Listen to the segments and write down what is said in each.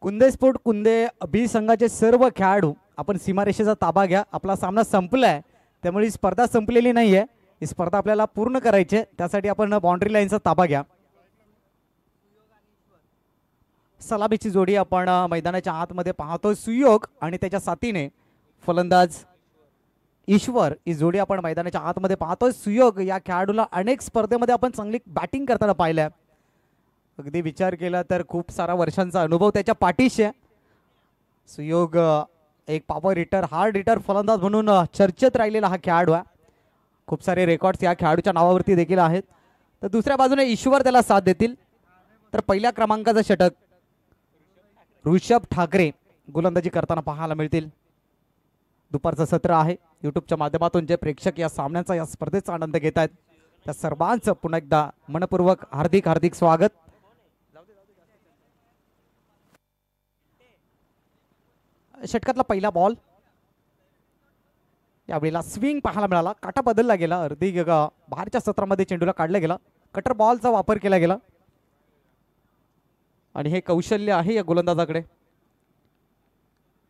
कुंदे sport कुंदे बी संघाचे सर्व खेळाडू आपण सीमारेषेचा ताबा घ्या. आपला सामना संपलाय त्यामुळे ही स्पर्धा संपलेली नाहीये. ही स्पर्धा आपल्याला पूर्ण करायची आहे. त्यासाठी आपण बाउंड्री लाईनचा ताबा घ्या. सलामीची जोडी आपण मैदानाच्या आतमध्ये पाहतोय. सुयोग आणि त्याच्या साथीने फलंदाज ईश्वर ही जोडी आपण मैदानाच्या आतमध्ये पाहतोय. सुयोग या खेळाडूला अनेक स्पर्धेमध्ये आपण चांगली बॅटिंग करताना पाहिलंय. अगदी विचार केला तर खूप सारा वर्षांचा अनुभव त्याच्या पाठीशी आहे. सुयोग एक पॉवर हिटर हार्ड हिटर फलंदाज म्हणून चर्चेत राहिलेला हा खेळाडू आहे. खूप सारे रेकॉर्ड्स या खेळाडूच्या नावावरती देखील आहेत. तर दुसऱ्या बाजूने ईश्वर त्याला साथ देतील. तर पहिल्या क्रमांकाचं षटक ऋषभ ठाकरे गोलंदाजी करताना पाहायला मिळतील. दुपारचं सत्र आहे. यूट्यूबच्या माध्यमातून जे प्रेक्षक या सामन्याचा या स्पर्धेचा आनंद घेत आहेत त्या सर्वांचं पुन्हा एकदा मनपूर्वक हार्दिक हार्दिक स्वागत. षटकातला पहिला बॉल यावेळेला स्विंग पाहायला मिळाला. काटा बदलला गेला. अर्धी बाहेरच्या सत्रामध्ये चेंडूला काढला गेला. कटर बॉलचा वापर केला गेला आणि हे कौशल्य आहे या गोलंदाजाकडे.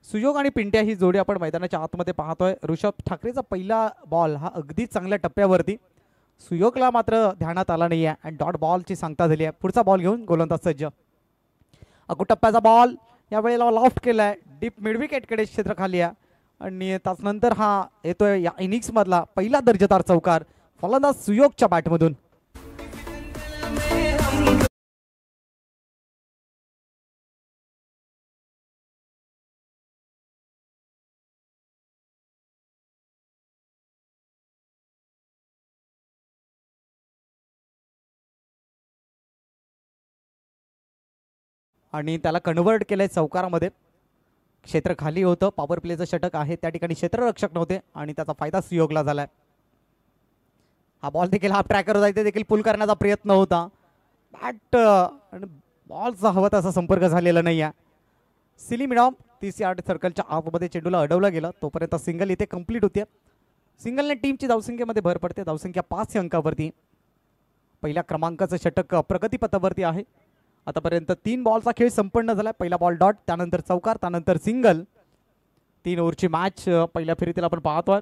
सुयोग आणि पिंट्या ही जोडी आपण मैदानाच्या आतमध्ये पाहतोय. ऋषभ ठाकरेचा पहिला बॉल हा अगदी चांगल्या टप्प्यावरती. सुयोगला मात्र ध्यानात आला नाही आहे आणि डॉट बॉलची सांगता झाली आहे. पुढचा बॉल घेऊन गोलंदाज सज्ज. अगो टप्प्याचा बॉल यावेळेला लॉफ्ट केलाय. डीप मिडविकेटकडे क्षेत्र खाली आहे आणि त्याचनंतर हा येतोय या इनिंग्स मधला पहिला दर्जेदार चौकार फलंदाज सुयोगच्या बॅटमधून. आणि त्याला कन्वर्ट केलंय चौकारामध्ये. क्षेत्र खाली होतं. पॉवर प्लेचं षटक आहे. त्या ठिकाणी क्षेत्ररक्षक नव्हते आणि त्याचा फायदा सुयोगला झालाय. हा बॉल देखील हाफ ट्रॅकर जायचे देखील पुल करण्याचा प्रयत्न होता. बॅट आणि बॉलचा हवा तसा संपर्क झालेला नाही आहे. सिली मिडॉम 30 यार्ड सर्कलच्या आतमध्ये चेंडूला अडवला गेला. तोपर्यंत सिंगल इथे कंप्लीट होते. सिंगलने टीमची धावसंख्येमध्ये भर पडते. धावसंख्या 5 अंकावरती. पहिल्या क्रमांकाचं षटक प्रगतीपथावरती आहे. आतापर्यंत 3 बॉलचा खेळ संपन्न झाला. पहिला बॉल डॉट, त्यानंतर चौकार, त्यानंतर सिंगल. 3 ओव्हरची मॅच पहिल्या फेरीतील आपण पाहतोय.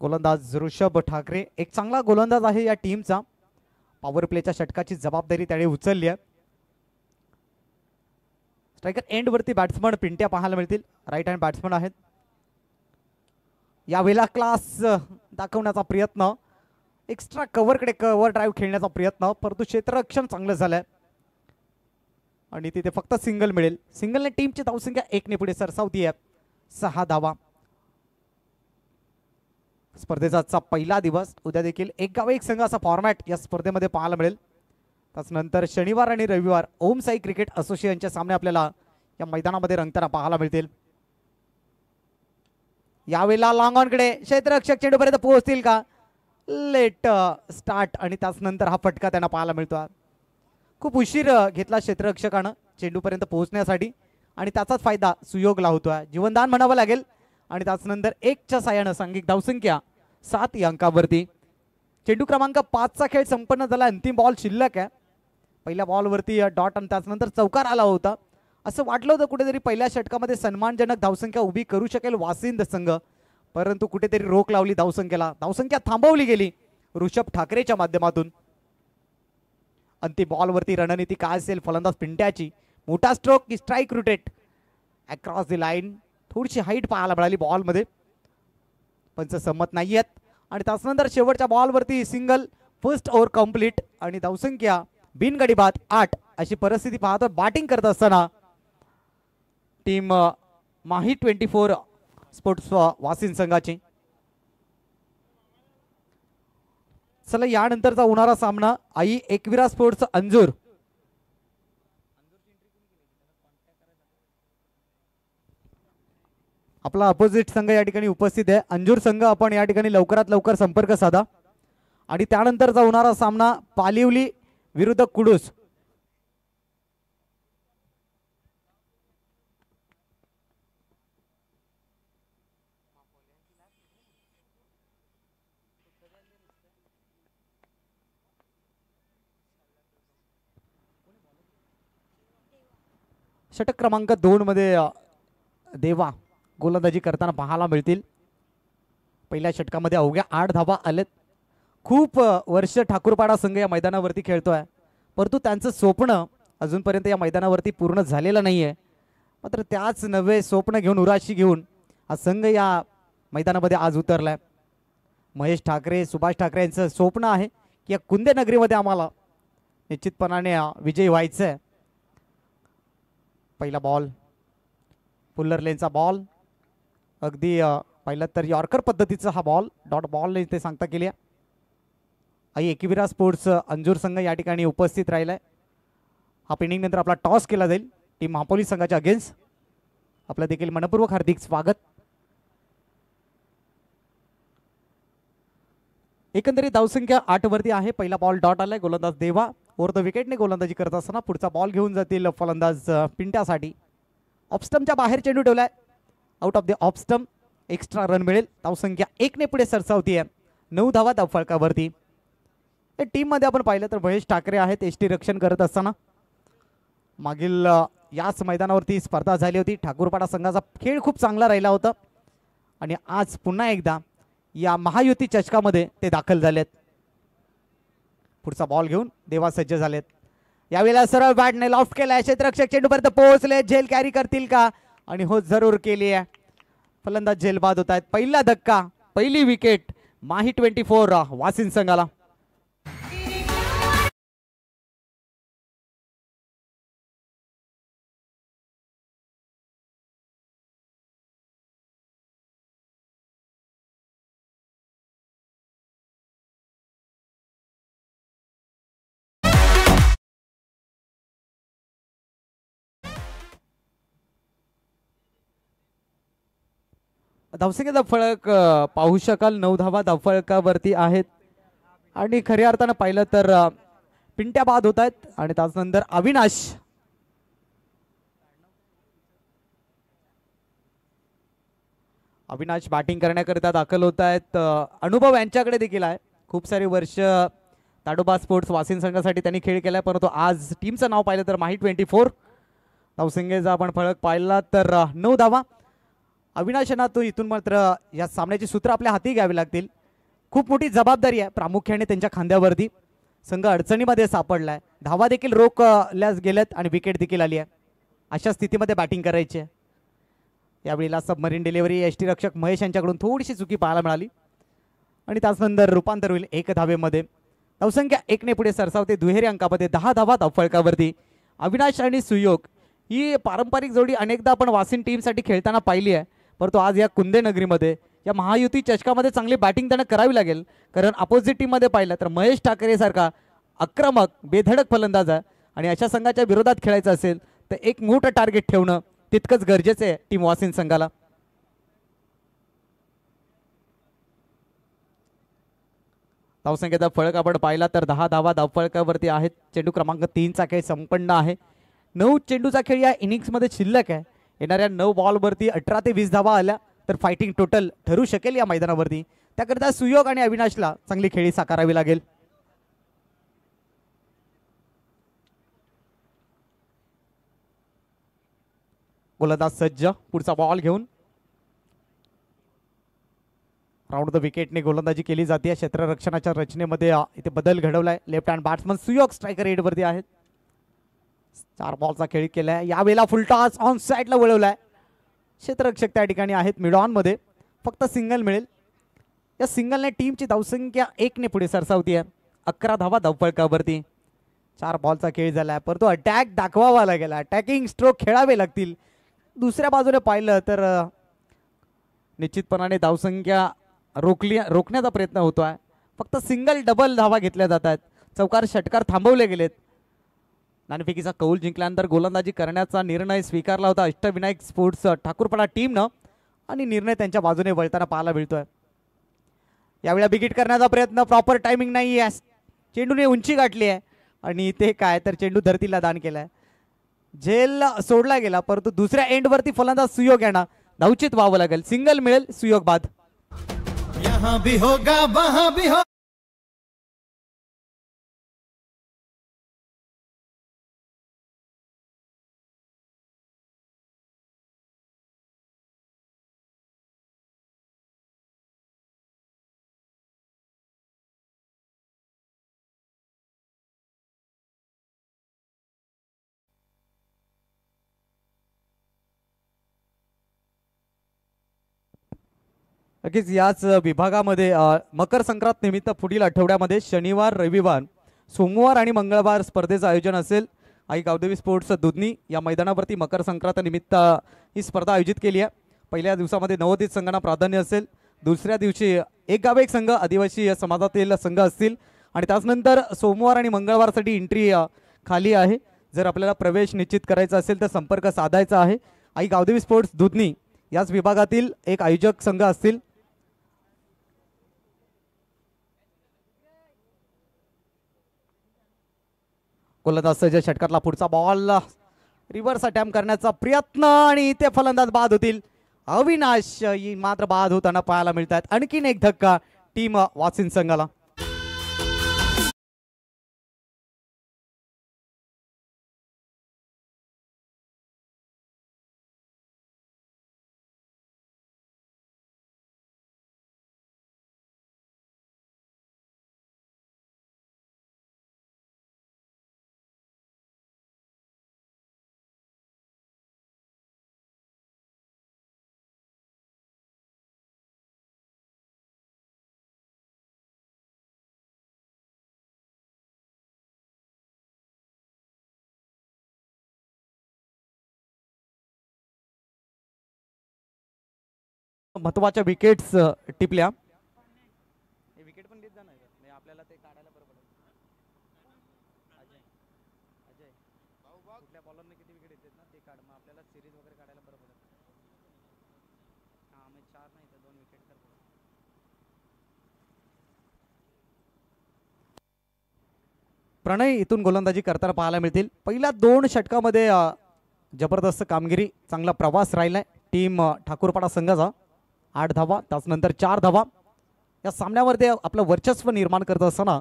गोलंदाज ऋषभ ठाकरे एक चांगला गोलंदाज आहे या टीमचा. पॉवर प्लेच्या षटकाची जबाबदारी त्याने उचलली आहे. स्ट्रायकर एंड वरती बॅट्समन पिंट्या पाहायला मिळतील. राईट हँड बॅट्समन आहेत. यावेळेला क्लास दाखवण्याचा प्रयत्न. एक्स्ट्रा कव्हरकडे कव्हर ड्राईव्ह खेळण्याचा प्रयत्न. परंतु क्षेत्ररक्षण चांगलं झालंय आणि तिथे फक्त सिंगल मिळेल. सिंगलने टीमची धावसंख्या 1 ने पुढे सरसावती आहे. 6 धावा. स्पर्धेचा पहिला दिवस. उद्या देखील एक गाव एक संघ असा फॉर्मॅट या स्पर्धेमध्ये पाहायला मिळेल. त्यानंतर शनिवार आणि रविवार ओम साई क्रिकेट असोसिएशनचे सामने आपल्याला या मैदानामध्ये रंगताना पाहायला मिळतील. यावेळेला लॉंग ऑनकडे क्षेत्ररक्षक चेंडूपर्यंत पोहोचतील का? लेट स्टार्ट आणि त्यानंतर हा फटका त्यांना पाहायला मिळतो. खूप उशीर घेतला क्षेत्ररक्षकानं चेंडूपर्यंत पोहोचण्यासाठी आणि त्याचाच फायदा सुयोगला होतोय. जीवनदान म्हणावं लागेल. आणि त्यानंतर 1च्या साह्यानं सांघिक धावसंख्या 7 या अंकावरती. चेंडू क्रमांक 5चा खेळ संपन्न झाला. अंतिम बॉल शिल्लक आहे. पहिल्या बॉलवरती डॉट आणि त्यानंतर चौकार आला होता. असं वाटलं होतं कुठेतरी पहिल्या षटकामध्ये सन्मानजनक धावसंख्या उभी करू शकेल वासिंद संघ, परंतु कुठेतरी रोख लावली धावसंख्येला. धावसंख्या थांबवली गेली ऋषभ ठाकरेच्या माध्यमातून. अंतिम बॉलवरती रणनीती काय असेल फलंदाज पिंट्याची? मोठा स्ट्रोक की strike rotate across the line. थोडीशी हाईट पाहायला मिळाली बॉलमध्ये. पंच संमत नाही आहेत. आणि त्यानंतर शेवटच्या बॉलवरती सिंगल. फर्स्ट ओव्हर कंप्लीट आणि धावसंख्या बिनगडी बाद 8 अशी परिस्थिती पाहतो. बॅटिंग करत असताना टीम माही 24 स्पोर्ट्स वासिंद संघाची. चला यानंतरचा होणारा सामना आई एकविरा स्पोर्ट्स अंजूर. आपला अपोजिट संघ या ठिकाणी उपस्थित आहे. अंजूर संघ आपण या ठिकाणी लवकरात लवकर संपर्क साधा. आणि त्यानंतरचा होणारा सामना पालिवली विरुद्ध कुडूस. षटक क्रमांक 2 मध्ये देवा गोलंदाजी करताना पाहायला मिळतील. पहिल्या षटकामध्ये अवघ्या 8 धावा आलेत. खूप वर्ष ठाकूरपाडा संघ या मैदानावरती खेळतोय, परंतु त्यांचं स्वप्न अजूनपर्यंत या मैदानावरती पूर्ण झालेलं नाहीये. मात्र त्याच नवे स्वप्न घेऊन उराशी घेऊन हा संघ या मैदानामध्ये आज उतरलाय. महेश ठाकरे सुभाष ठाकरे यांचं स्वप्न आहे की या कुंदे नगरीमध्ये आम्हाला निश्चितपणाने विजयी व्हायचं आहे. पहिला बॉल पुल्लर लेनचा बॉल, अगदी पहिला तर यॉर्कर पद्धतीचा हा बॉल, डॉट बॉल इथे सांगता केली आहे. आई एकविरा स्पोर्ट्स अंजूर संघ या ठिकाणी उपस्थित राहिलाय. हा इनिंग नंतर आपला टॉस केला जाईल टीम महापोली संघाच्या अगेन्स्ट. आपलं देखील मनपूर्वक हार्दिक स्वागत. एकंदरीत धावसंख्या 8 वरती आहे. पहिला बॉल डॉट आलाय, गोलंदाज देवा ओव्हर द विकेटने गोलंदाजी करत असताना पुढचा बॉल घेऊन जातील फलंदाज पिंट्यासाठी. ऑफस्टमच्या बाहेर चेंडू ठेवलाय, out of the off stump, extra run मिळेल. धावसंख्या 1 ने पुढे सरसावती आहे. 9 धावा धावफलकावरती. टीम मध्ये आपण पाहिलं तर महेश ठाकरे आहेत एसटी रक्षण करत असताना. मागील याच मैदानावरती स्पर्धा झाली होती. ठाकूरपाडा संघाचा खेळ खूप चांगला राहिला होता आणि आज पुन्हा एकदा या महायुती चषकामध्ये ते दाखल झालेत. पुढचा बॉल घेऊन देवा सज्ज झालेत. यावेळेला सरळ बॅटने लॉफ्ट केलाय, क्षेत्ररक्षक चेंडूपर्यंत पोहोचले. झेल कॅरी करतील का? आणि हो जरूर केली आहे. फलंदाज झेल बाद होत आहेत. पहिला धक्का, पहिली विकेट माही 24 वासिन संघाला. धावसंख्येचा फळक पाहू शकाल. 9 धावा धावफलकावरती आहेत आणि खऱ्या अर्थानं पाहिलं तर पिंट्या बाद होत आहेत आणि त्यानंतर अविनाश बॅटिंग करण्याकरिता दाखल होत आहेत. अनुभव यांच्याकडे देखील आहे. खूप सारे वर्ष ताडोबा स्पोर्ट्स वासिन संघासाठी त्यांनी खेळ केलाय, परंतु आज टीमचं नाव पाहिलं तर माही 24. धावसंख्येचा आपण फळक पाहिला तर 9 धावा. अविनाश यांना तो इथून मात्र या सामन्याची सूत्र आपल्या हाती घ्यावी लागतील. खूप मोठी जबाबदारी आहे प्रामुख्याने त्यांच्या खांद्यावरती. संघ अडचणीमध्ये सापडलाय. धावा देखील रोखल्या गेल्यात आणि विकेट देखील आली आहे. अशा स्थितीमध्ये बॅटिंग करायची आहे. यावेळेला सबमरीन डिलिव्हरी एसटी रक्षक महेश यांच्याकडून थोडीशी चुकी पाहायला मिळाली आणि त्यानंतर रूपांतर होईल 1 धावेमध्ये. धावसंख्या 1 ने पुढे सरसावते. दुहेरी अंकामध्ये 10 धावा धावफलकावरती. अविनाश आणि सुयोग ही पारंपरिक जोडी अनेकदा आपण वासिन टीमसाठी खेळताना पाहिली आहे, परंतु आज या कुंदे नगरीमध्ये या महायुती चषकामध्ये चांगली बॅटिंग त्यांना करावी लागेल. कारण अपोजिट टीममध्ये पाहिलं तर महेश ठाकरे सारखा आक्रमक बेधडक फलंदाज आहे आणि अशा संघाच्या विरोधात खेळायचं असेल तर एक मोठं टार्गेट ठेवणं तितकंच गरजेचं आहे टीम वासिन संघाला. धावसंख्येचा फळक आपण पाहिला तर 10 धावा धावफलकावरती आहेत. चेंडू क्रमांक 3 चा खेळ संपन्न आहे. 9 चेंडूचा खेळ या इनिंग्समध्ये शिल्लक आहे. येणाऱ्या 9 बॉलवरती 18 ते 20 धावा आल्या तर फायटिंग टोटल ठरू शकेल या मैदानावरती. त्याकरिता सुयोग आणि अविनाशला चांगली खेळी साकारावी लागेल. गोलंदाज सज्ज. पुढचा बॉल घेऊन राऊंड द विकेटने गोलंदाजी केली जाते. क्षेत्ररक्षणाच्या रचनेमध्ये इथे बदल घडवलाय. लेफ्ट हँड बॅट्समन सुयोग स्ट्रायकर एडवरती आहेत. 4 बॉलचा खेळ केलाय. यावेळेला फुल टॉस ऑन साईडला वळवलाय. क्षेत्ररक्षक त्या ठिकाणी आहेत मिड ऑन मध्ये. फक्त सिंगल मिळेल. या सिंगलने टीमची धावसंख्या 1 ने पुढे सरसावती आहे. 11 धावा धावफलकावरती. 4 बॉलचा खेळ झालाय, परंतु अटॅक दाखवावा लागेल. अटॅकिंग स्ट्रोक खेळावे लागतील. दुसऱ्या बाजूने पाहिलं तर निश्चितपणाने धावसंख्या रोखण्याचा प्रयत्न होतोय. फक्त सिंगल डबल धावा घेतल्या जात आहेत. चौकार षटकार थांबवले गेलेत. नाणेफेकीचा कौल जिंकल्यानंतर गोलंदाजी करण्याचा निर्णय स्वीकारला होता अष्टविनायक स्पोर्ट्स ठाकूरपाडा टीमनं आणि निर्णय त्यांच्या बाजूने वळताना पाहायला मिळतोय. यावेळेला बिगिट करण्याचा प्रयत्न, प्रॉपर टायमिंग नाही आहे. चेंडूने उंची गाठली आहे आणि ते काय तर चेंडू धरतीला दान केलाय. झेल सोडला गेला, परंतु दुसऱ्या एंडवरती फलंदाज सुयोग यांना धावचित व्हावं लागेल. सिंगल मिळेल. सुयोग बाद. यहाँ भी होगा वहाँ भी हो. नक्कीच याच विभागामध्ये मकर संक्रांत निमित्त पुढील आठवड्यामध्ये शनिवार, रविवार, सोमवार आणि मंगळवार स्पर्धेचं आयोजन असेल. आई गावदेवी स्पोर्ट्स दुधनी या मैदानावरती मकर संक्रांत निमित्त ही स्पर्धा आयोजित केली आहे. पहिल्या दिवसामध्ये नवोदित संघांना प्राधान्य असेल. दुसऱ्या दिवशी एक गाव एक संघ आदिवासी समाजातील संघ असतील आणि त्यानंतर सोमवार आणि मंगळवारसाठी एंट्री खाली आहे. जर आपल्याला प्रवेश निश्चित करायचा असेल तर संपर्क साधायचा आहे. आई गावदेवी स्पोर्ट्स दुधनी याच विभागातील एक आयोजक संघ असतील. गोलंदाजाच्या षटकातला पुढचा बॉल रिव्हर्स अटॅम्प्ट करण्याचा प्रयत्न आणि इथे फलंदाज बाद होतील. अविनाश ही मात्र बाद होताना पाहायला मिळतात. आणखीन एक धक्का टीम वासिन संघाला. महत्वाच्या विकेट्स टिपल्या. विकेट पण देत जाणार नाही आपल्याला ते काढायला बरं पडेल. अजय कुठल्या बॉलरने किती विकेट येतात ना ते काढ, मग आपल्याला सिरीज वगैरे काढायला बरं पडेल. हां, मी 4 नाही तर 2 विकेट करतो. प्रणय इथून गोलंदाजी करताना पाहायला मिळतील. पहिल्या 2 षटकामध्ये जबरदस्त कामगिरी, चांगला प्रवास राहिलाय टीम ठाकूरपाडा संघाचा. 8 धावा, त्यानंतर 4 धावा. या सामन्यामध्ये आपलं वर्चस्व निर्माण करत असताना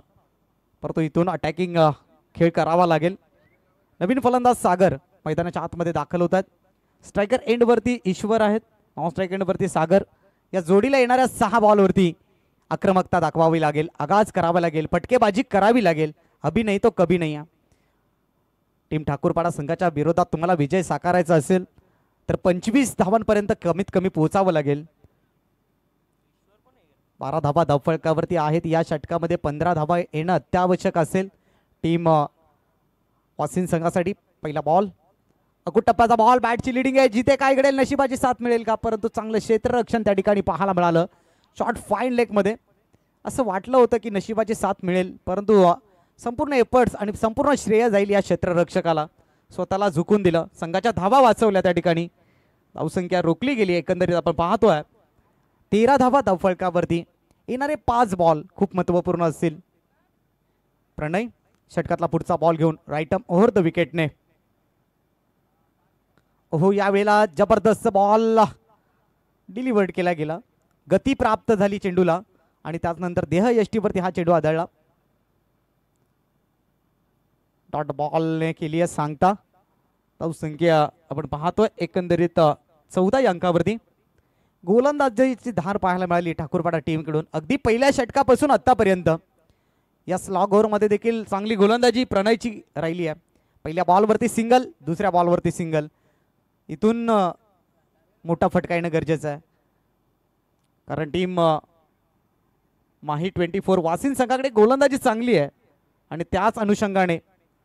परंतु इथून अटॅकिंग खेळ करावा लागेल. नवीन फलंदाज सागर मैदानाच्या आतमध्ये दाखल होत आहेत. स्ट्रायकर एंडवरती ईश्वर आहेत, नॉन स्ट्राईक एंडवरती सागर. या जोडीला येणाऱ्या 6 बॉलवरती आक्रमकता दाखवावी लागेल, आगाज करावा लागेल, फटकेबाजी करावी लागेल. अभी नाही तो कभी नाही. टीम ठाकूरपाडा संघाच्या विरोधात तुम्हाला विजय साकारायचा असेल तर 25 धावांपर्यंत कमीत कमी पोहोचावं लागेल. 12 धावा धावफलकावरती आहेत. या षटकामध्ये 15 धावा येणं अत्यावश्यक असेल टीम वासिन संघासाठी. पहिला बॉल, अगुट टप्प्याचा बॉल, बॅटची लिडिंग आहे. जिथे काय घडेल, नशिबाची साथ मिळेल का, परंतु चांगलं क्षेत्ररक्षण त्या ठिकाणी पाहायला मिळालं. शॉट फाईन लेगमध्ये. असं वाटलं होतं की नशिबाची साथ मिळेल, परंतु संपूर्ण एफर्ट्स आणि संपूर्ण श्रेय जाईल या क्षेत्ररक्षकाला. स्वतःला झुकून दिलं, संघाच्या धावा वाचवल्या त्या ठिकाणी. धावसंख्या रोखली गेली. एकंदरीत आपण पाहतोय 13 धावा धावफलकावरती. येणारे 5 बॉल खूप महत्त्वपूर्ण असतील. प्रणय षटकातला पुढचा बॉल घेऊन राईट आर्म ओव्हर द विकेटने. हो, यावेळेला जबरदस्त बॉल डिलिव्हर्ड केला गेला. गती प्राप्त झाली चेंडूला आणि त्यानंतर देह यष्टीवरती हा चेंडू आदळला. डॉट बॉलने केली आहे सांगता. धावसंख्या आपण पाहतोय एकंदरीत 14 अंकावरती. गोलंदाजीची धार पाहायला मिळाली ठाकूरपाडा टीमकडून अगदी पहिल्या षटकापासून आतापर्यंत. या स्लॉग ओव्हरमध्ये देखील चांगली गोलंदाजी प्रणयची राहिली आहे. पहिल्या बॉलवरती सिंगल, दुसऱ्या बॉलवरती सिंगल. इथून मोठा फटका येणं गरजेचं आहे, कारण टीम माही 24 वासिन संघाकडे गोलंदाजी चांगली आहे आणि त्याच अनुषंगाने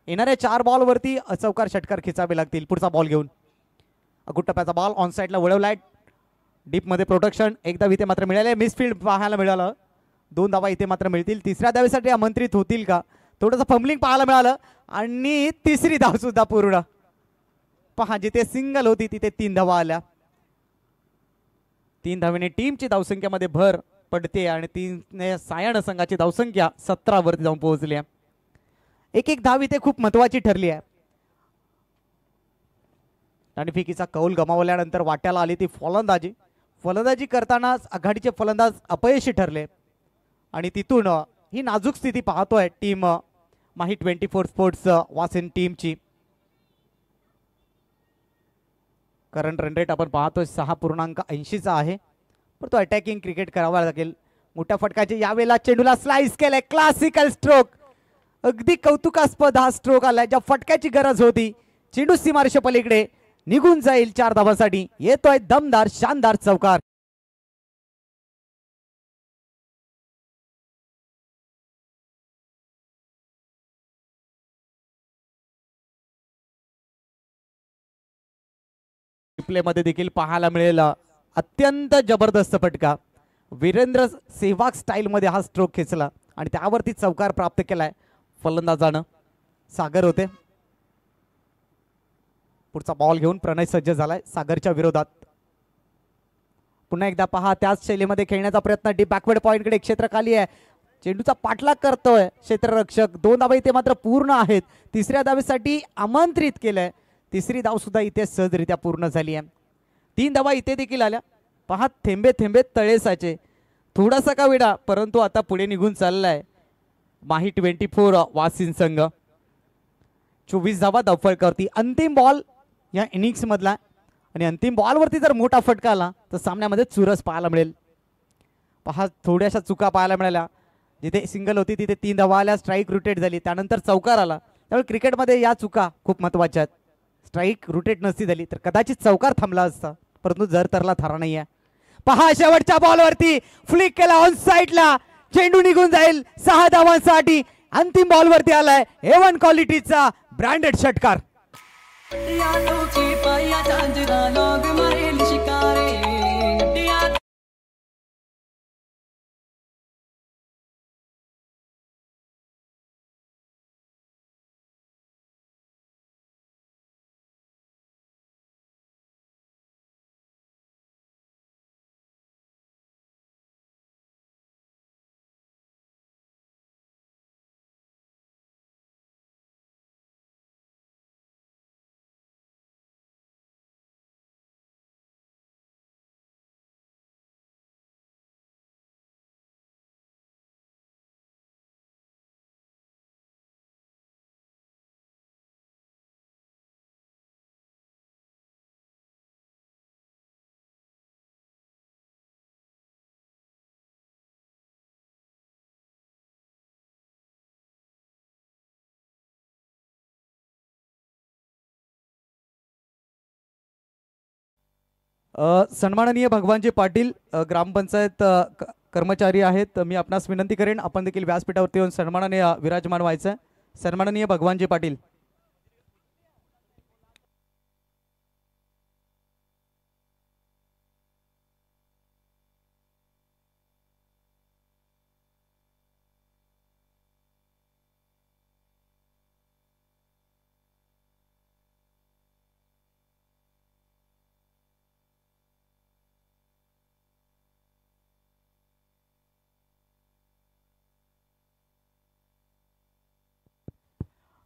येणाऱ्या 4 बॉलवरती चौकार षटकार खिचावे लागतील. पुढचा बॉल घेऊन अगुट टप्प्याचा बॉल ऑन साईडला वळवलाय. डीपमध्ये प्रोटेक्शन. एकदा इथे मात्र मिळाले, मिसफील्ड पाहायला मिळालं. 2 धावा इथे मात्र मिळतील. तिसऱ्या धावेसाठी आमंत्रित होतील का, थोडंसं फंबलिंग पाहायला मिळालं. आणि तिसरी धाव सुद्धा पूर्ण. पहा, जिथे सिंगल होती तिथे 3 धावा आल्या. 3 धावेने टीमची धावसंख्येमध्ये भर पडते आणि 3 सायण संघाची धावसंख्या 17 वरती जाऊन पोहोचली आहे. एक धाव इथे खूप महत्वाची ठरली आहे. नाणेफेकीचा कौल गमावल्यानंतर वाट्याला आली ती फलंदाजी करताना आघाडीचे फलंदाज अपयशी ठरले आणि तिथून ही नाजूक स्थिती पाहतोय टीम माही 24 स्पोर्ट्स वासिन टीमची. करंट रन रेट आपण पाहतोय 6.80 आहे. परंतु अटॅकिंग क्रिकेट करावा लागेल. मोठ्या फटकाचे यावेळेला चेंडूला स्लाइस केलाय. क्लासिकल स्ट्रोक, अगदी कौतुकास्पद हा स्ट्रोक आलाय. ज्या फटक्याची गरज होती, चेंडू सीमारेषे पलीकडे निघून जाईल 4 धावांसाठी. येतोय दमदार शानदार चौकार. प्ले मध्ये देखील पाहायला मिळेल अत्यंत जबरदस्त फटका. वीरेंद्र सेहवाग स्टाईल मध्ये हा स्ट्रोक खेचला आणि त्यावरती चौकार प्राप्त केलाय फलंदाजानं. सागर होते. पुढचा बॉल घेऊन प्रणय सज्ज झालाय सागरच्या विरोधात. पुन्हा एकदा पहा त्याच शैलीमध्ये खेळण्याचा प्रयत्न. डीप बॅकवर्ड पॉइंटकडे क्षेत्र खाली आहे. चेंडूचा पाठलाग करतोय क्षेत्ररक्षक. 2 धावा इथे मात्र पूर्ण आहेत. तिसऱ्या धावेसाठी आमंत्रित केलंय. तिसरी धाव सुद्धा इथे सहजरित्या पूर्ण झाली आहे. 3 धावा इथे देखील आल्या. पहा थेंबे थेंबे तळे साचे. थोडासा का वेडा परंतु आता पुढे निघून चाललाय माही 24 वासिन संघ. 24 धावा धावफलकावरती. अंतिम बॉल या इनिंग्स मधला आणि अंतिम बॉलवरती जर मोठा फटका आला तर सामन्यामध्ये चुरस पाहायला मिळेल. पहा थोड्याशा चुका पाहायला मिळाल्या. जिथे सिंगल होती तिथे 3 धावा आल्या. स्ट्राईक रोटेट झाली त्यानंतर चौकार आला. त्यामुळे क्रिकेटमध्ये या चुका खूप महत्वाच्या आहेत. स्ट्राईक रोटेट नसती झाली तर कदाचित चौकार थांबला असता परंतु जर तरला थारा नाही आहे. पहा शेवटच्या बॉलवरती फ्लिक केला ऑन साईडला. चेंडू निघून जाईल 6 धावांसाठी. अंतिम बॉलवरती आलाय A1 क्वालिटीचा ब्रँडेड षटकार. सन्माननीय भगवानजी पाटील ग्रामपंचायत कर्मचारी आहेत. मी आपणास विनंती करेन आपण देखील व्यासपीठावरती येऊन सन्मानाने विराजमान व्हायचं. सन्माननीय भगवानजी पाटील.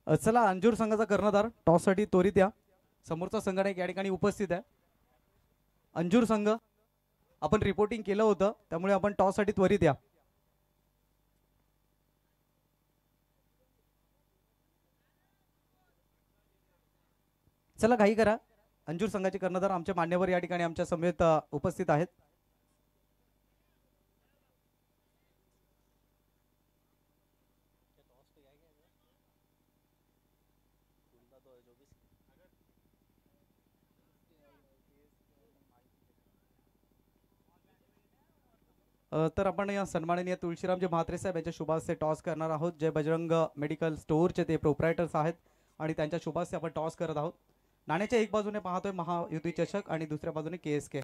चला अंजूर संघाचा कर्णधार टॉस साठी त्वरित या. समोरचा संघ या ठिकाणी उपस्थित आहे. अंजूर संघ आपण रिपोर्टिंग केलं होतं त्यामुळे आपण टॉस साठी त्वरित या. चला घाई करा. अंजूर संघाचे कर्णधार आमचे मान्यवर या ठिकाणी आमच्या समेत उपस्थित आहेत. तर आपण या सन्माननीय तुळशीरामजी म्हात्रे साहेब यांच्या शुभास्ते टॉस करणार आहोत. जे बजरंग मेडिकल स्टोअरचे ते प्रोप्रायटर्स आहेत आणि त्यांच्या शुभास्ते आपण टॉस करत आहोत. नाण्याच्या एक बाजूने पाहतोय महायुती चषक आणि दुसऱ्या बाजूने KSK.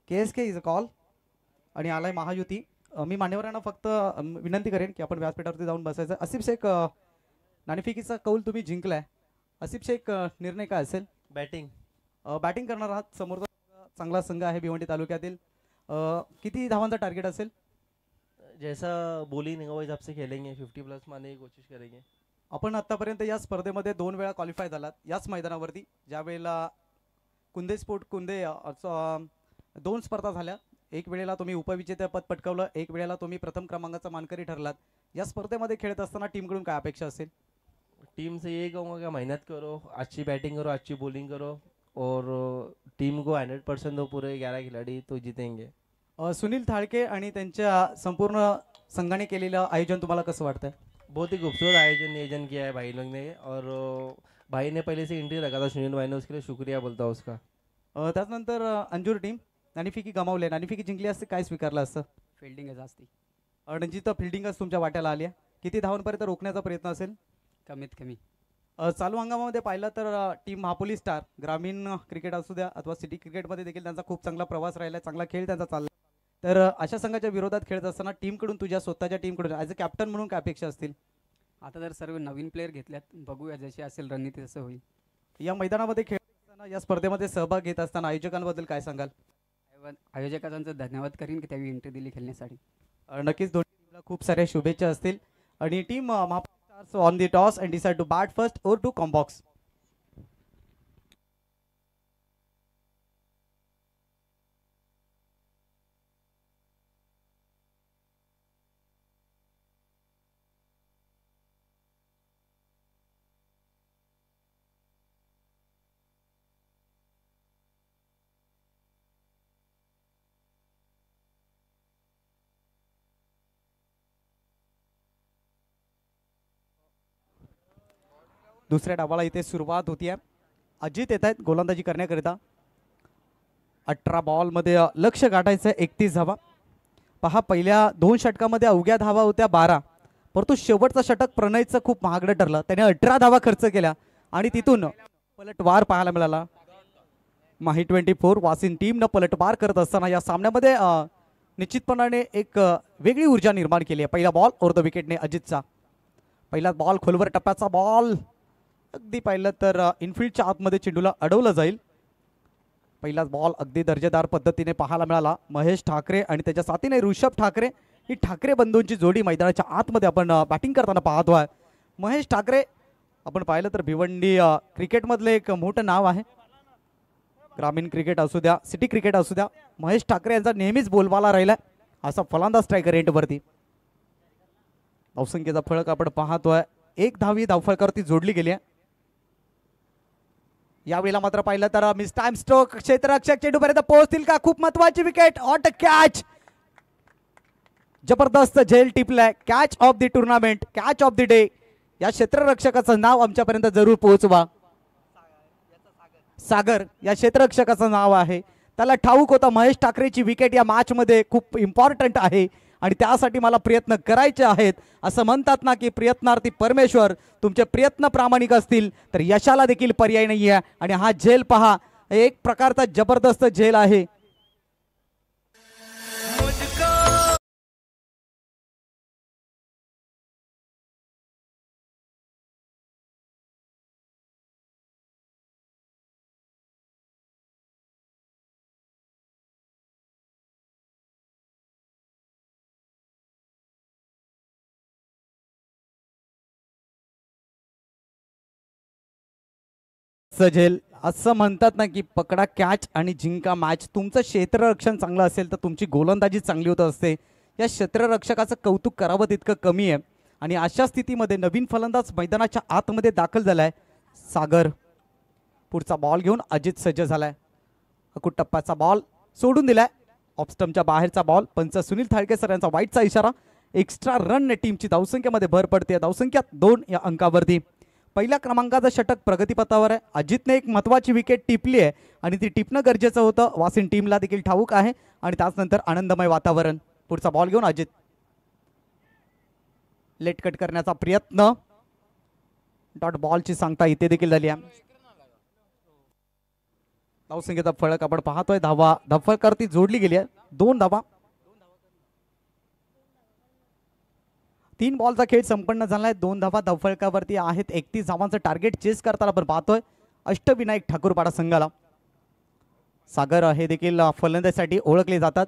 KSK is a call आणि आलाय महायुती. मी मान्यवरांना फक्त विनंती करेन की आपण व्यासपीठावरती जाऊन बसायचं. आसिफ शेख नाणेफेकीचा कौल तुम्ही जिंकलाय. आसिफ शेख निर्णय काय असेल? बॅटिंग करणार आहात. समोरचा चांगला संघ आहे भिवंडी तालुक्यातील. किती धावांचा टार्गेट असेल? जैसा बोली नहीं वो हिसाब से खेलेंगे. 50+ मारने की कोशिश करेंगे. आपण आतापर्यंत या स्पर्धेमध्ये 2 वेळा क्वालिफाय झालात याच मैदानावरती. ज्या वेळेला कुंदे स्पोर्ट कुंदे 2 स्पर्धा झाल्या. एक वेळेला तुम्ही उपविजेतेपद पटकावलं. एक वेळेला तुम्ही प्रथम क्रमांकाचा मानकरी ठरलात. या स्पर्धेमध्ये खेळत असताना टीमकडून काय अपेक्षा असेल? टीम से ये कहूँगा कि मेहनत करो, अच्छी बैटिंग करो, अच्छी बॉलिंग करो और टीम को 100% दो. पूरे 11 खिलाड़ी तो जीतेंगे. सुनील थाळके आणि त्यांच्या संपूर्ण संघाने केलेलं आयोजन तुम्हाला कसं वाटतंय? बहुत ही खूबसूरत आयोजन किया है भाई लोग ने. और भाई ने पहले से एंट्री रखा था सुनील भाई ने, उसके लिए शुक्रिया बोलता हूँ उसका. त्यानंतर अंजूर टीम नाणेफेकी गमावले. नाणेफेकी जिंकली असते काय स्वीकारलं असतं? फिल्डिंग आहे जास्ती. रणजित फिल्डिंगच तुमच्या वाट्याला आली आहे. किती धावांपर्यंत रोखण्याचा प्रयत्न असेल? कमीत कमी चालू हंगामामध्ये पाहिलं तर टीम महापोली स्टार ग्रामीण क्रिकेट असू द्या अथवा सिटी क्रिकेटमध्ये देखील त्यांचा खूप चांगला प्रवास राहिला आहे, चांगला खेळ त्यांचा चालला. तर अशा संघाच्या विरोधात खेळत असताना टीमकडून तुझ्या स्वतःच्या टीमकडून ॲज अ कॅप्टन म्हणून काय अपेक्षा असतील? आता तर सर्व नवीन प्लेयर घेतल्यात, बघूया जशी असेल रणनीती तसं होईल. या मैदानामध्ये खेळत असताना या स्पर्धेमध्ये सहभाग घेत असताना आयोजकांबद्दल काय सांगाल? आयोजकांचा धन्यवाद करीन की त्यांनी एंट्री दिली खेळण्यासाठी. नक्कीच दोन्ही टीमला खूप साऱ्या शुभेच्छा असतील. आणि टीम महापोली stars on the toss and decide to bat first or to कॉम्बॉक्स. दुसऱ्या डावाला इथे सुरुवात होतीये. अजित येत आहेत गोलंदाजी करण्याकरिता. 18 बॉलमध्ये लक्ष गाठायचं 31 धावा. पहा पहिल्या 2 षटकामध्ये अवघ्या धावा होत्या 12, परंतु शेवटचं षटक प्रणयचं खूप महागडं ठरलं. त्याने 18 धावा खर्च केल्या आणि तिथून पलटवार पाहायला मिळाला. माही 24 वासिन टीमनं पलटवार करत असताना या सामन्यामध्ये निश्चितपणाने एक वेगळी ऊर्जा निर्माण केली आहे. पहिला बॉल ओव्हर द विकेटने अजितचा. पहिला बॉल खोलवर टप्प्याचा बॉल अगदी पाहिलं तर इनफिल्डच्या आतमध्ये चेंडूला अडवलं जाईल. पहिलाच बॉल अगदी दर्जेदार पद्धतीने पाहायला मिळाला. महेश ठाकरे आणि त्याच्या साथीने ऋषभ ठाकरे, ही ठाकरे बंधूंची जोडी मैदानाच्या आतमध्ये आपण बॅटिंग करताना पाहतोय. महेश ठाकरे आपण पाहिलं तर भिवंडी क्रिकेटमधले एक मोठं नाव आहे. ग्रामीण क्रिकेट असू द्या सिटी क्रिकेट असू द्या, महेश ठाकरे यांचा नेहमीच बोलबाला राहिला असा फलंदाज स्ट्रायकर एंडवरती. धावसंख्येचा फळक आपण पाहतोय. 1 धावी धावफळकावरती जोडली गेली आहे. यावेळेला मात्र पाहिलं तर मिस टाइम स्ट्रोक, क्षेत्ररक्षक चेंडूपर्यंत पोहोचतील का? खूप महत्वाची विकेट, ऑट कॅच. जबरदस्त झेल टिपलाय. Catch of the tournament, catch of the day. या क्षेत्ररक्षकाचं नाव आमच्यापर्यंत जरूर पोहोचवा. सागर या क्षेत्ररक्षकाचं नाव आहे. त्याला ठाऊक होता महेश ठाकरेची विकेट या मॅच मध्ये खूप इम्पॉर्टंट आहे आणि त्यासाठी मला प्रयत्न करायचे आहेत. असं म्हणतात ना की प्रयत्नार्थी परमेश्वर. तुमचे प्रयत्न प्रामाणिक असतील तर यशाला देखील पर्याय नाही आहे. आणि हा झेल पहा, एक प्रकारचा जबरदस्त झेल आहे. झेल असं म्हणतात ना की पकडा कॅच आणि जिंका मॅच. तुमचं क्षेत्ररक्षण चांगलं असेल तर तुमची गोलंदाजी चांगली होत असते. या क्षेत्ररक्षकाचं कौतुक करावं तितकं कमी आहे. आणि अशा स्थितीमध्ये नवीन फलंदाज मैदानाच्या आतमध्ये दाखल झालाय सागर. पुढचा बॉल घेऊन अजित सज्ज झालाय. अकुट टप्प्याचा बॉल सोडून दिलाय. ऑफस्टमच्या बाहेरचा बॉल. पंच सुनील थाळके सर यांचा वाईटचा इशारा. एक्स्ट्रा रन टीमची धावसंख्येमध्ये भर पडते. धावसंख्या 2 या अंकावरती. पहिल्या क्रमांकाचं षटक प्रगतीपथावर आहे. अजितने एक महत्वाची विकेट टिपली आहे आणि ती टिपणं गरजेचं होतं. वासिन टीमला देखील ठाऊक आहे आणि त्याचनंतर आनंदमय वातावरण. पुढचा बॉल घेऊन अजित. लेट कट करण्याचा प्रयत्न. डॉट बॉलची सांगता इथे देखील झाली आहे. धावसंख्येचा फळक आपण पाहतोय. धावा धावफळकावरती जोडली गेली आहे. 2 धावा. 3 बॉलचा खेळ संपन्न झालाय. 2 धावा धावफळकावरती आहेत. 31 धावांचं टार्गेट चेस करताना आपण पाहतोय अष्टविनायक ठाकूरपाडा संघाला. सागर हे देखील फलंदाजीसाठी ओळखले जातात.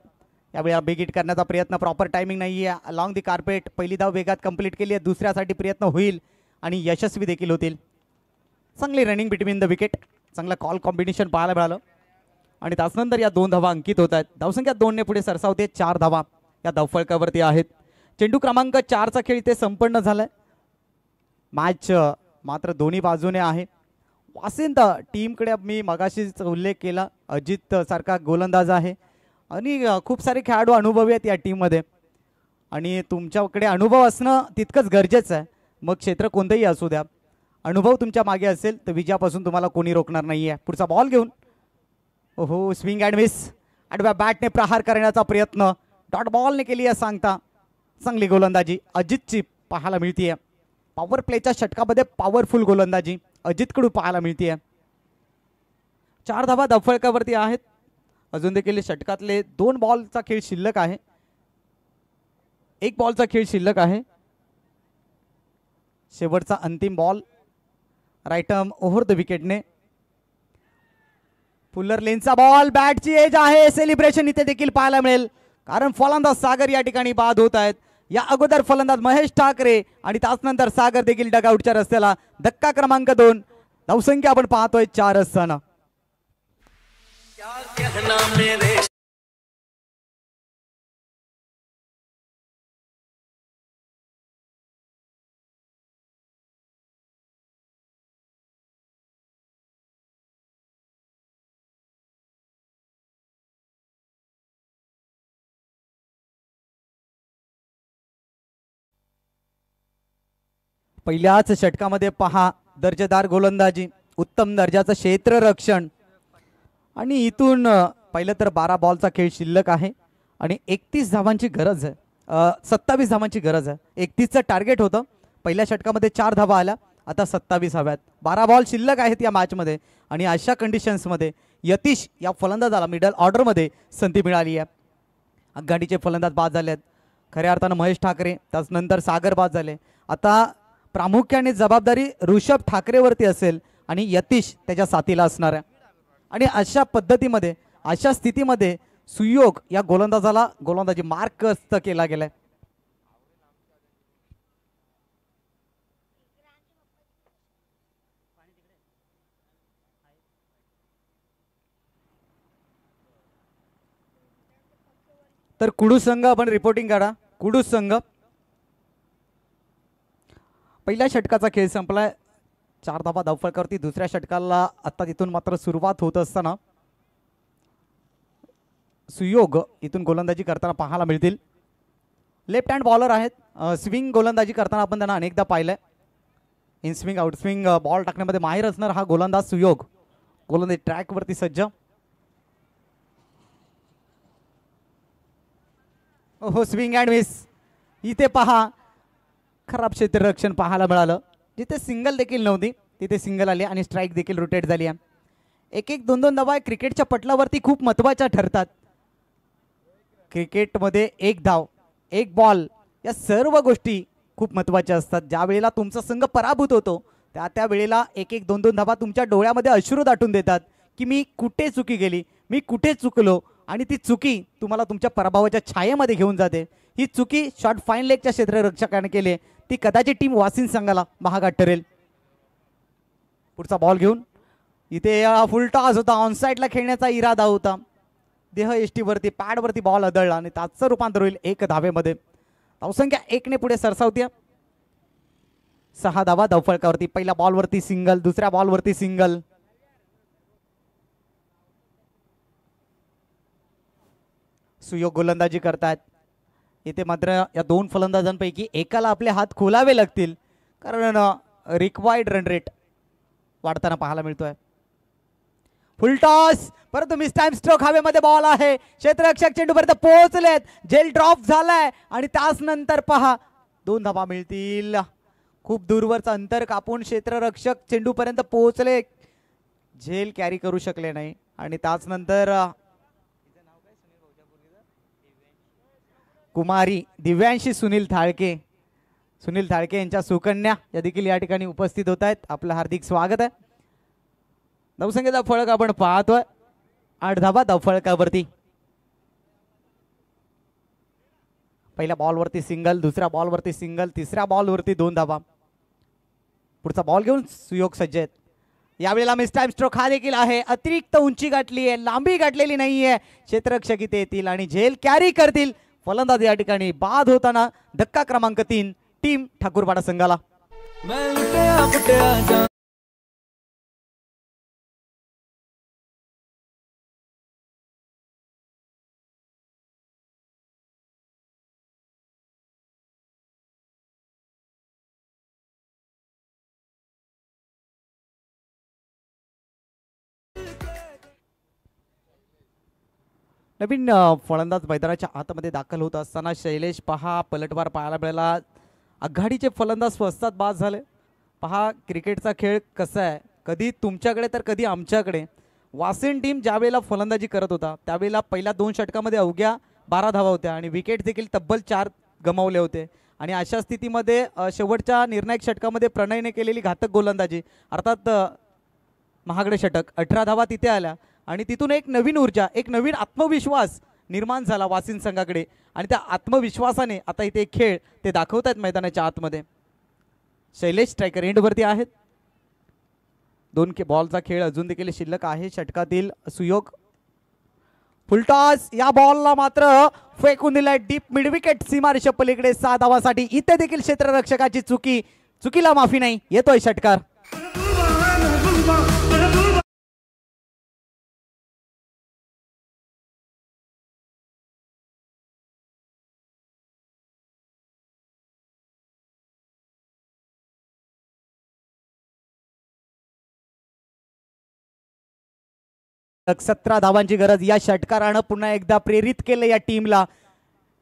यावेळी बिग हिट करण्याचा प्रयत्न. प्रॉपर टायमिंग नाही आहे. अलॉंग दी कार्पेट पहिली धाव वेगात कंप्लीट केली आहे. दुसऱ्यासाठी प्रयत्न होईल आणि यशस्वी देखील होतील. चांगली रनिंग बिटवीन द विकेट. चांगला कॉल कॉम्बिनेशन पाहायला मिळालं आणि त्यानंतर या 2 धावा अंकित होत आहेत. धावसंख्या 2 ने पुढे सरसावते. 4 धावा या धावफळकावरती आहेत. चेंडू क्रमांक 4चा खेळ इथे संपन्न झालाय. मॅच मात्र दोन्ही बाजूने आहे. वासिंद टीमकडे मी मगाशीच उल्लेख केला. अजित सारखा गोलंदाज आहे आणि खूप सारे खेळाडू अनुभवी आहेत या टीममध्ये आणि तुमच्याकडे अनुभव असणं तितकंच गरजेचं आहे. मग क्षेत्र कोणतंही असू द्या, अनुभव तुमच्या मागे असेल तर विजयापासून तुम्हाला कोणी रोखणार नाही आहे. पुढचा बॉल घेऊन ओहो स्विंग अँड मिस. आडव्या बॅटने प्रहार करण्याचा प्रयत्न. डॉट बॉलने केली आहे सांगता. चांगली गोलंदाजी अजितची पाहायला मिळतीये. पॉवर प्लेच्या षटकामध्ये पॉवरफुल गोलंदाजी अजितकडून पाहायला मिळते. 4 धावा धावफलकावरती आहेत. अजून देखील षटकातले 2 बॉलचा खेळ शिल्लक आहे. 1 बॉलचा खेळ शिल्लक आहे. शेवटचा अंतिम ball right arm over the विकेटने. फुल्लर लेनचा बॉल, बॅटची एज आहे. सेलिब्रेशन इथे देखील पाहायला मिळेल कारण फलंदाज सागर या ठिकाणी बाद होत आहेत. या अगोदर फलंदाज महेश ठाकरे आणि त्यानंतर सागर देखील डगआउटच्या रस्त्याला. धक्का क्रमांक 2. धावसंख्या आपण पाहतोय 4 असताना. पहिल्याच षटकामध्ये पहा दर्जेदार गोलंदाजी, उत्तम दर्जाचं क्षेत्ररक्षण आणि इथून पहिलं तर 12 बॉलचा खेळ शिल्लक आहे आणि 31 धावांची गरज आहे. 27 धावांची गरज आहे. 31चं टार्गेट होतं. पहिल्या षटकामध्ये 4 धावा आल्या, आता 27 हव्यात. 12 बॉल शिल्लक आहेत या मॅचमध्ये आणि अशा कंडिशन्समध्ये यतीश या फलंदाजाला मिडल ऑर्डरमध्ये संधी मिळाली आहे. आघाडीचे फलंदाज बाद झाले आहेत. खऱ्या अर्थानं महेश ठाकरे, त्यानंतर सागर बाद झाले. आता प्रामुख्याने जबाबदारी ऋषभ ठाकरेवरती असेल आणि यतीश त्याच्या साथीला असणार आहे. आणि अशा पद्धतीमध्ये, अशा स्थितीमध्ये सुयोग या गोलंदाजाला गोलंदाजी मार्कस्त केला गेलाय. तर कुडू संघ आपण रिपोर्टिंग करा. कुडू संघ पहिल्या षटकाचा खेळ संपलाय. 4 धावा धावफलकावरती. दुसऱ्या षटकाला आता तिथून मात्र सुरुवात होत असताना सुयोग इथून गोलंदाजी करताना पाहायला मिळतील. लेफ्ट हँड बॉलर आहेत. स्विंग गोलंदाजी करताना आपण त्यांना अनेकदा पाहिलंय. In swing out swing ball टाकण्यामध्ये माहिर असणार हा गोलंदाज सुयोग. गोलंदाजी ट्रॅकवरती सज्ज. हो, स्विंग अँड मिस. इथे पहा खराब क्षेत्ररक्षण पाहायला मिळालं. जिथे सिंगल देखील नव्हती तिथे सिंगल आली आणि स्ट्राईक देखील रोटेट झाली आहे. 1-1, 2-2 धावा क्रिकेटच्या पटलावरती खूप महत्त्वाच्या ठरतात. क्रिकेटमध्ये 1 धाव, 1 बॉल या सर्व गोष्टी खूप महत्त्वाच्या असतात. ज्या वेळेला तुमचा संघ पराभूत होतो त्या वेळेला 1-1, 2-2 धावा तुमच्या डोळ्यामध्ये अश्रू दाटून देतात की मी कुठे चुकी केली, मी कुठे चुकलो. आणि ती चुकी तुम्हाला तुमच्या पराभवाच्या छायेमध्ये घेऊन जाते. ही चुकी शॉर्ट फाईन लेगच्या क्षेत्ररक्षकाने केली. ती कदाचित टीम वासिन संघाला महागात ठरेल. पुढचा बॉल घेऊन इथे फुल टॉस होता. ऑनसाईडला खेळण्याचा इरादा होता. देह एष्टीवरती पॅडवरती बॉल आदळला आणि त्याचं रूपांतर होईल 1 धावेमध्ये. धावसंख्या 1 ने पुढे सरसावते. 6 धावा धावफलकावरती. पहिल्या बॉलवरती सिंगल, दुसऱ्या बॉलवरती सिंगल. सुयोग गोलंदाजी करतात. इथे मात्र या 2 फलंदाजांपैकी एकाला आपले हात खोलावे लागतील कारण रिक्वायर्ड रन रेट वाढताना पाहायला मिळतोय. फुल टॉस, परंतु मिस टाइम स्ट्रोक. हवेमध्ये बॉल आहे. क्षेत्ररक्षक चेंडूपर्यंत पोहोचलेत. झेल ड्रॉप झालाय आणि त्याच नंतर पहा 2 धावा मिळतील. खूप दूरवरचं अंतर कापून क्षेत्ररक्षक चेंडूपर्यंत पोहोचले. झेल कॅरी करू शकले नाही आणि त्याच नंतर कुमारी दिव्यांशी सुनील थाळके. सुनील थाळके यांच्या सुकन्या या देखील या ठिकाणी उपस्थित होत आहेत. आपलं हार्दिक स्वागत आहे. धावसंख्येचा फळक आपण पाहतोय 8 धावा धावफलकावरती. पहिल्या बॉलवरती सिंगल, दुसऱ्या बॉलवरती सिंगल, तिसऱ्या बॉलवरती 2 धावा. पुढचा बॉल घेऊन सुयोग सज्ज आहेत. यावेळेला मिस टाइम स्ट्रोक हा देखील आहे. अतिरिक्त उंची गाठली आहे, लांबी गाठलेली नाहीये. क्षेत्ररक्षक इथे येतील आणि झेल कॅरी करतील. फलंदाज या ठिकाणी बाद होताना धक्का क्रमांक 3 टीम ठाकूरवाडा संघाला. नवीन फलंदाज मैदानाच्या आतमध्ये दाखल होत असताना शैलेश पहा पलटवार पाहायला मिळाला. आघाडीचे फलंदाज स्वस्तात बाद झाले. पहा क्रिकेटचा खेळ कसा आहे, कधी तुमच्याकडे तर कधी आमच्याकडे. वासिन टीम ज्या वेळेला फलंदाजी करत होता त्यावेळेला पहिल्या 2 षटकामध्ये अवघ्या 12 धावा होत्या आणि विकेट देखील तब्बल 4 गमावले होते. आणि अशा स्थितीमध्ये शेवटच्या निर्णायक षटकामध्ये प्रणयने केलेली घातक गोलंदाजी अर्थात महागडे षटक 18 धावा तिथे आल्या आणि तिथून एक नवीन ऊर्जा, एक नवीन आत्मविश्वास निर्माण झाला वासिन संघाकडे. आणि त्या आत्मविश्वासाने आता इथे एक खेळ ते दाखवत आहेत मैदानाच्या आतमध्ये. शैलेश स्ट्रायकर एंडवरती आहेत. 2 बॉलचा खेळ अजून देखील शिल्लक आहे. षटकातील सुयोग फुलटॉस, या बॉलला मात्र फेकून दिलाय डीप मिड विकेट सीमारेषा पलीकडे 6 धावांसाठी. इथे देखील क्षेत्ररक्षकाची चुकीला माफी नाही. येतोय षटकार. तक 17 धावांची गरज. या षटकारानं पुन्हा एकदा प्रेरित केलं या टीमला.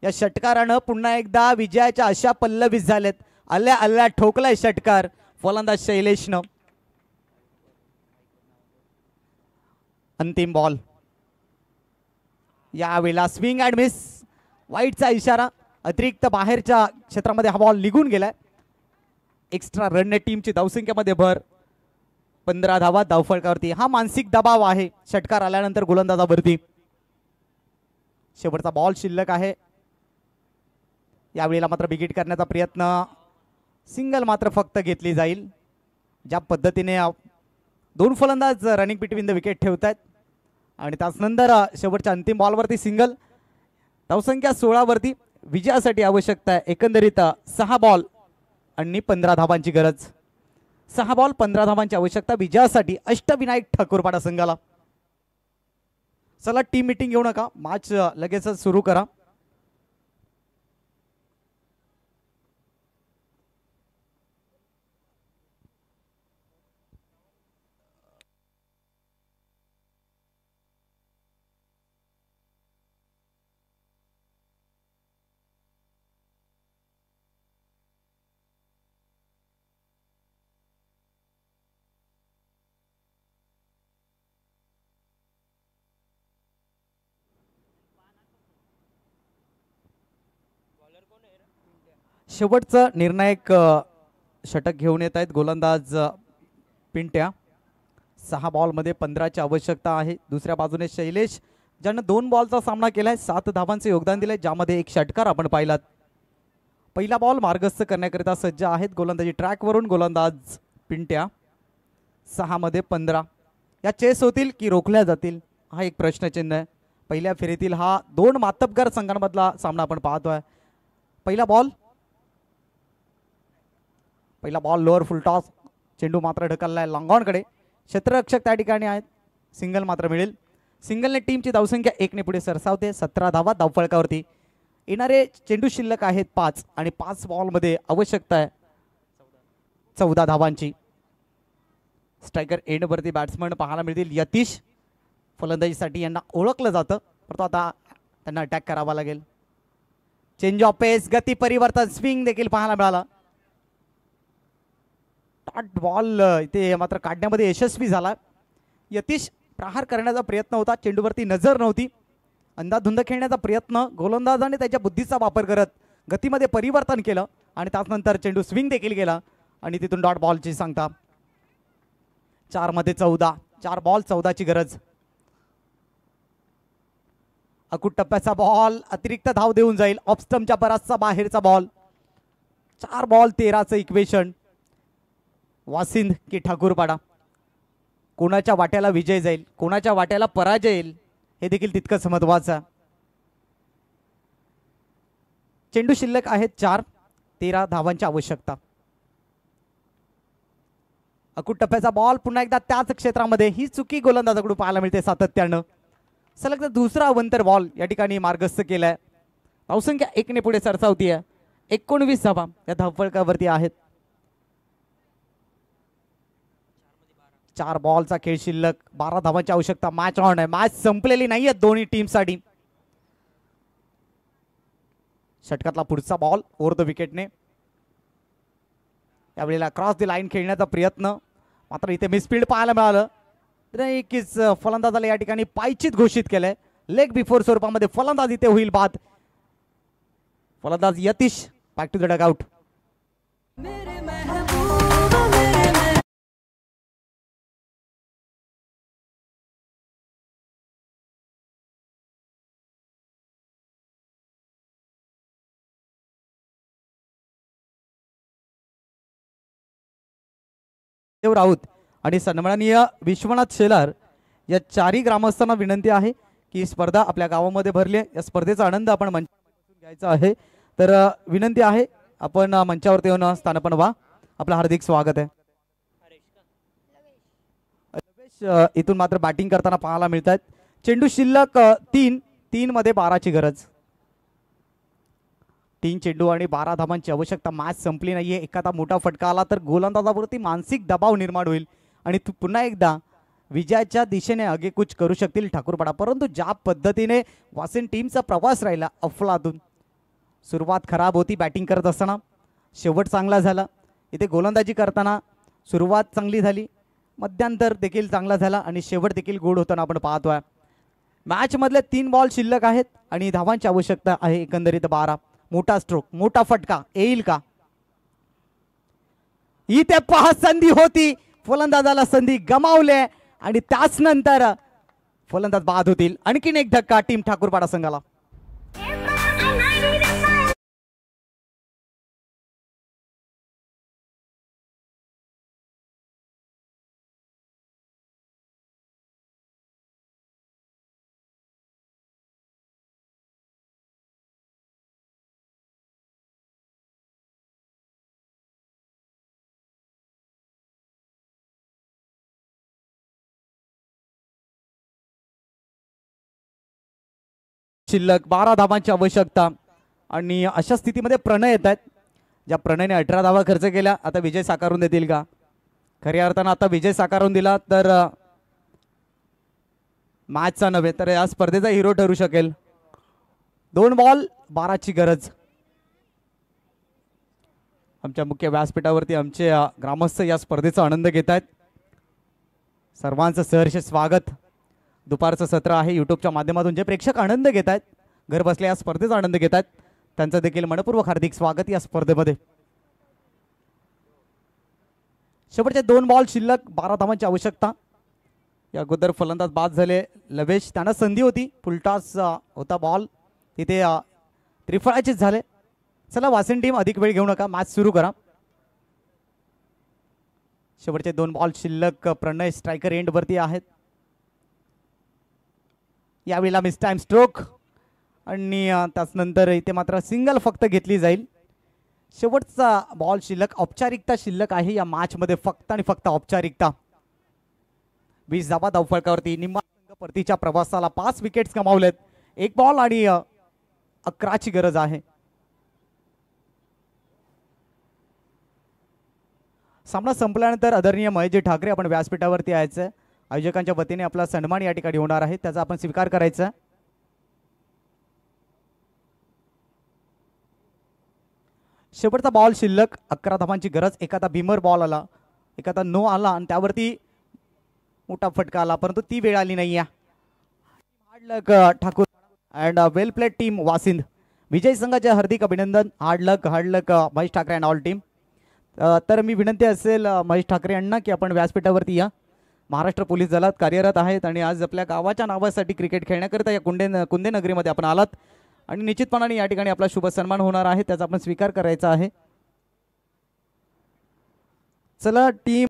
या षटकारानं पुन्हा एकदा विजयाच्या आशा पल्लवित झालेत. आल्या आल्या ठोकलाय षटकार फलंदाज शैलेशनं. अंतिम बॉल, यावेळेला स्विंग अँड मिस, वाईटचा इशारा. अतिरिक्त बाहेरच्या क्षेत्रामध्ये हा बॉल निघून गेलाय. एक्स्ट्रा रनने टीमची धावसंख्येमध्ये भर. 15 धावा धावफलकावरती. हा मानसिक दबाव आहे षटकार आल्यानंतर गोलंदाजावरती. शेवटचा बॉल शिल्लक आहे. यावेळेला मात्र बिगिट करण्याचा प्रयत्न, सिंगल मात्र फक्त घेतली जाईल. ज्या पद्धतीने 2 फलंदाज रनिंग बिटवीन द विकेट ठेवत आहेत आणि त्यानंतर शेवटच्या अंतिम बॉलवरती सिंगल. धावसंख्या 16 वरती. विजयासाठी आवश्यकता आहे एकंदरीत 6 बॉल आणि 15 धावांची गरज. 6 बॉल 15 धावांची आवश्यकता विजयासाठी अष्टविनायक ठाकूरपाडा संघाला. चला टीम मीटिंग घेऊ नका, मॅच लगेचच सुरू करा. शेवटचं निर्णायक षटक घेऊन येत आहेत गोलंदाज पिंट्या. 6 बॉलमध्ये 15ची आवश्यकता आहे. दुसऱ्या बाजूने शैलेश ज्यानं 2 बॉलचा सामना केलाय, 7 धावांचे योगदान दिले, ज्यामध्ये एक षटकार आपण पाहिलात. पहिला बॉल मार्गस्थ करण्याकरिता सज्ज आहेत गोलंदाजी ट्रॅकवरून गोलंदाज पिंट्या. 6 मध्ये 15 या चेस होतील की रोखल्या जातील हा एक प्रश्नचिन्ह आहे. पहिल्या फेरीतील हा 2 मातब्बर संघांमधला सामना आपण पाहतोय. पहिला बॉल लोअर फुल टॉस. चेंडू मात्र ढकललाय लॉंगॉनकडे. क्षेत्ररक्षक त्या ठिकाणी आहेत. सिंगल मात्र मिळेल. सिंगलने टीमची धावसंख्या 1 ने पुढे सरसावते. 17 धावा धावफलकावरती. येणारे चेंडू शिल्लक आहेत 5 आणि 5 बॉलमध्ये आवश्यकता आहे 14 धावांची. स्ट्रायकर एंडवरती बॅट्समन पाहायला मिळतील. यतीश फलंदाजीसाठी यांना ओळखलं जातं, परंतु आता त्यांना अटॅक करावा लागेल. चेंज ऑफ पेस, गती परिवर्तन, स्विंग देखील पाहायला मिळाला. डॉट बॉल इथे मात्र काढण्यामध्ये यशस्वी झाला. यतीश प्रहार करण्याचा प्रयत्न होता, चेंडूवरती नजर नव्हती. अंधाधुंद खेळण्याचा प्रयत्न, गोलंदाजाने त्याच्या बुद्धीचा वापर करत गतीमध्ये परिवर्तन केलं आणि त्यानंतर चेंडू स्विंग देखील गेला आणि तिथून डॉट बॉलची सांगता. 4 मध्ये 14, 4 बॉल 14ची गरज. अकुट टप्प्याचा बॉल अतिरिक्त धाव देऊन जाईल. ऑफ स्टंपच्या बराचसा बाहेरचा बॉल. 4 बॉल 13चं इक्वेशन. वासिंद की ठाकूरपाडा, कोणाच्या वाट्याला विजय जाईल, कोणाच्या वाट्याला पराजय येईल हे देखील तितकंच महत्वाचं. चेंडू शिल्लक आहेत 4, 13 धावांची आवश्यकता. अकुट टप्प्याचा बॉल पुन्हा एकदा त्याच क्षेत्रामध्ये. ही चुकी गोलंदाजाकडून पाहायला मिळते सातत्यानं. सलग दुसरा अवंतर बॉल या ठिकाणी मार्गस्थ केलाय. धावसंख्या 1 ने पुढे सरसावतीये. 19 धावा या धावफलकावरती आहेत. 4 बॉलचा खेळ शिल्लक, 12 धावांची आवश्यकता. मॅच ऑन आहे, मॅच संपलेली नाहीये दोन्ही टीमसाठी. षटकातला पुढचा बॉल ओव्हर द विकेटने. यावेळेला क्रॉस दी लाईन खेळण्याचा प्रयत्न, मात्र इथे मिसफिल्ड पाहायला मिळालं. नक्कीच फलंदाजाला या ठिकाणी पायचीत घोषित केलंय. लेग बिफोर स्वरूपामध्ये फलंदाज इथे होईल बाद. फलंदाज Yatish back to the dugout. Raut आणि सन्माननीय विश्वनाथ शेलार या चारही ग्रामस्थांना विनंती आहे की ही स्पर्धा आपल्या गावामध्ये भरली आहे. या स्पर्धेचा आनंद आपण मंचावर घ्यायचा आहे. तर विनंती आहे आपण मंचावरती येऊन स्थानपन्न व्हा. आपलं हार्दिक स्वागत आहे. लवेश इथून मात्र बॅटिंग करताना पाहायला मिळत आहेत. चेंडू शिल्लक 3 मध्ये 12ची गरज. 3 चेंडू आणि 12 धावांची आवश्यकता. मॅच संपली नाहीये. एखादा मोठा फटका आला तर गोलंदाजावरती मानसिक दबाव निर्माण होईल आणि पुन्हा एकदा विजयाच्या दिशेने आगेकूच करू शकतील ठाकूरपाडा. परंतु ज्या पद्धतीने वासिन टीमचा प्रवास राहिला अफलातून, सुरुवात खराब होती बॅटिंग करत असताना, शेवट चांगला झाला. इथे गोलंदाजी करताना सुरुवात चांगली झाली, मध्यांतर देखील चांगला झाला आणि शेवट देखील गोड होताना आपण पाहतोय. मॅच मधले 3 बॉल शिल्लक आहेत आणि धावांची आवश्यकता आहे एकंदरीत 12. मोठा स्ट्रोक, मोठा फटका येईल का? इथे पहा संधी होती, फलंदाजाला संधी गमावले आणि त्याच नंतर फलंदाज बाद होतील. आणखीन एक धक्का टीम ठाकूरपाडा संघाला. शिल्लक 12 धावांची आवश्यकता आणि अशा स्थितीमध्ये प्रणय येत आहेत. ज्या प्रणयने 18 धावा खर्च केल्या, आता विजय साकारून देतील का? खऱ्या अर्थानं आता विजय साकारून दिला तर मॅचचा नव्हे तर या स्पर्धेचा हिरो ठरू शकेल. 2 बॉल 12ची गरज. आमच्या मुख्य व्यासपीठावरती आमचे ग्रामस्थ या स्पर्धेचा आनंद घेत आहेत. सर्वांचं सहर्ष स्वागत. दुपारचं सत्र आहे. यूट्यूबच्या माध्यमातून जे प्रेक्षक आनंद घेत आहेत, घर बसल्या या स्पर्धेचा आनंद घेत आहेत, त्यांचं देखील मनपूर्वक हार्दिक स्वागत या स्पर्धेमध्ये. शेवटचे 2 बॉल शिल्लक 12 धावांची आवश्यकता. या अगोदर फलंदाज बाद झाले लवेश, त्यांना संधी होती, फुलटॉस होता बॉल, तिथे त्रिफळाचीच झाले. चला वासिन टीम अधिक वेळ घेऊ नका, मॅच सुरू करा. शेवटचे 2 बॉल शिल्लक. प्रणय स्ट्रायकर एंडवरती आहेत. यावेळेला मिस टाइम स्ट्रोक आणि त्याचनंतर इथे मात्र सिंगल फक्त घेतली जाईल. शेवटचा बॉल शिल्लक. औपचारिकता शिल्लक आहे या मॅच मध्ये, फक्त आणि फक्त औपचारिकता. 20 धावा धावफलकावरती. निम्मा संघ परतीच्या प्रवासाला 5 विकेट्स गमावलेत. 1 बॉल आणि 11ची गरज आहे. सामना संपल्यानंतर आदरणीय महेशजी ठाकरे आपण व्यासपीठावरती यायचं. आयोजकांच्या वतीने आपला सन्मान या ठिकाणी होणार आहे, त्याचा आपण स्वीकार करायचा. शेवटचा बॉल शिल्लक. 11 धावांची गरज. एखादा भीमर बॉल आला, एखादा नो आला आणि त्यावरती मोठा फटका आला, परंतु ती वेळ आली नाही. Hard luck Thakur and well played team Vasind. विजय संघाचे हार्दिक अभिनंदन. Hard luck Mahesh Thackeray and all team. तर मी विनंती असेल महेश ठाकरे यांना की आपण व्यासपीठावरती या. महाराष्ट्र पोलीस दलात कार्यरत आहेत आणि आज आपल्या गावाच्या नावासाठी क्रिकेट खेळण्याकरिता या कुंदे नगरीमध्ये आपण आलात आणि निश्चितपणाने या ठिकाणी आपला शुभ सन्मान होणार आहे, त्याचा आपण स्वीकार करायचा आहे. चला टीम